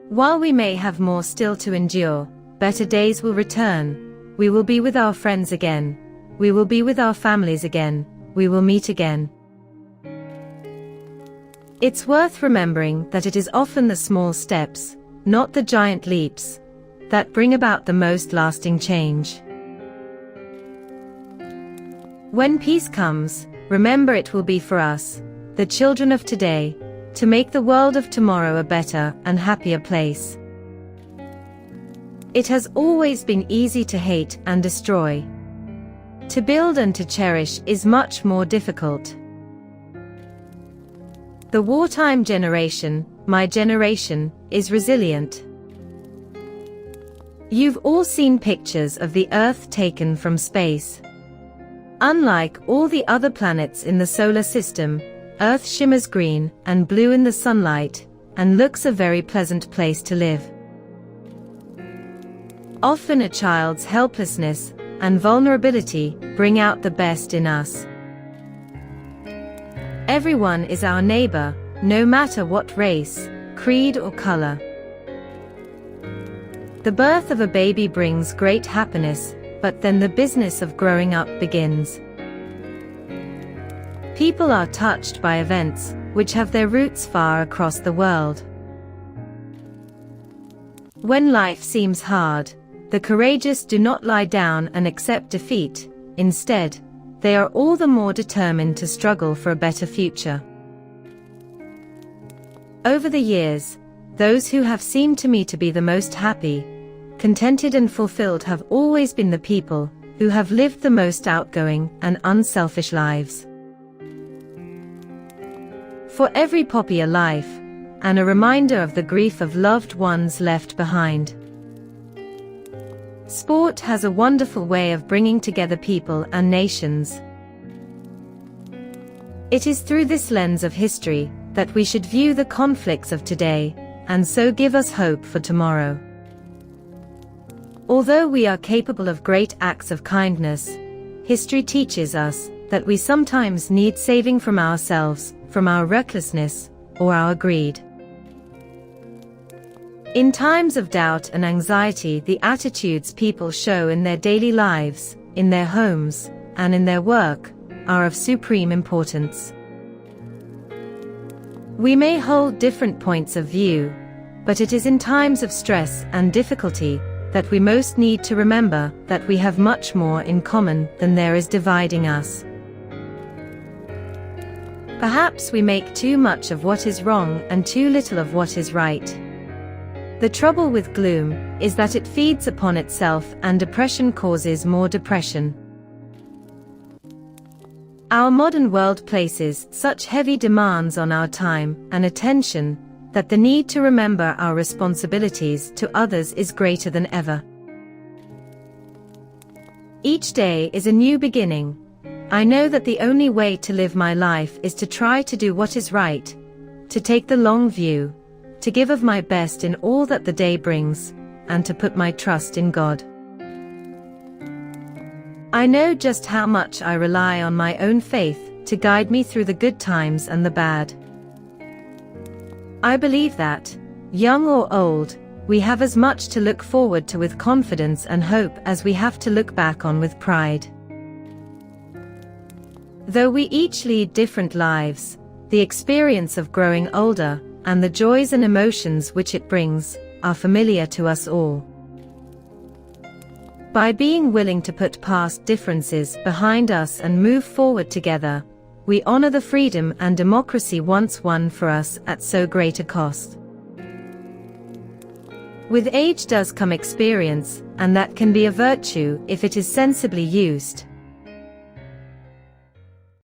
While we may have more still to endure, better days will return. We will be with our friends again. We will be with our families again. We will meet again. It's worth remembering that it is often the small steps, not the giant leaps, that bring about the most lasting change. When peace comes, remember it will be for us, the children of today, to make the world of tomorrow a better and happier place. It has always been easy to hate and destroy. To build and to cherish is much more difficult. The wartime generation, my generation, is resilient. You've all seen pictures of the Earth taken from space. Unlike all the other planets in the solar system, Earth shimmers green and blue in the sunlight, and looks a very pleasant place to live. Often a child's helplessness and vulnerability bring out the best in us. Everyone is our neighbor, no matter what race, creed or color. The birth of a baby brings great happiness, but then the business of growing up begins. People are touched by events which have their roots far across the world. When life seems hard, the courageous do not lie down and accept defeat. Instead, they are all the more determined to struggle for a better future. Over the years, those who have seemed to me to be the most happy, contented and fulfilled have always been the people who have lived the most outgoing and unselfish lives. For every poppy a life, and a reminder of the grief of loved ones left behind. Sport has a wonderful way of bringing together people and nations. It is through this lens of history that we should view the conflicts of today, and so give us hope for tomorrow. Although we are capable of great acts of kindness, history teaches us that we sometimes need saving from ourselves, from our recklessness, or our greed. In times of doubt and anxiety, the attitudes people show in their daily lives, in their homes, and in their work, are of supreme importance. We may hold different points of view, but it is in times of stress and difficulty that we most need to remember that we have much more in common than there is dividing us. Perhaps we make too much of what is wrong and too little of what is right. The trouble with gloom is that it feeds upon itself, and depression causes more depression. Our modern world places such heavy demands on our time and attention that the need to remember our responsibilities to others is greater than ever. Each day is a new beginning. I know that the only way to live my life is to try to do what is right, to take the long view, to give of my best in all that the day brings, and to put my trust in God. I know just how much I rely on my own faith to guide me through the good times and the bad. I believe that, young or old, we have as much to look forward to with confidence and hope as we have to look back on with pride. Though we each lead different lives, the experience of growing older, and the joys and emotions which it brings, are familiar to us all. By being willing to put past differences behind us and move forward together, we honor the freedom and democracy once won for us at so great a cost. With age does come experience, and that can be a virtue if it is sensibly used.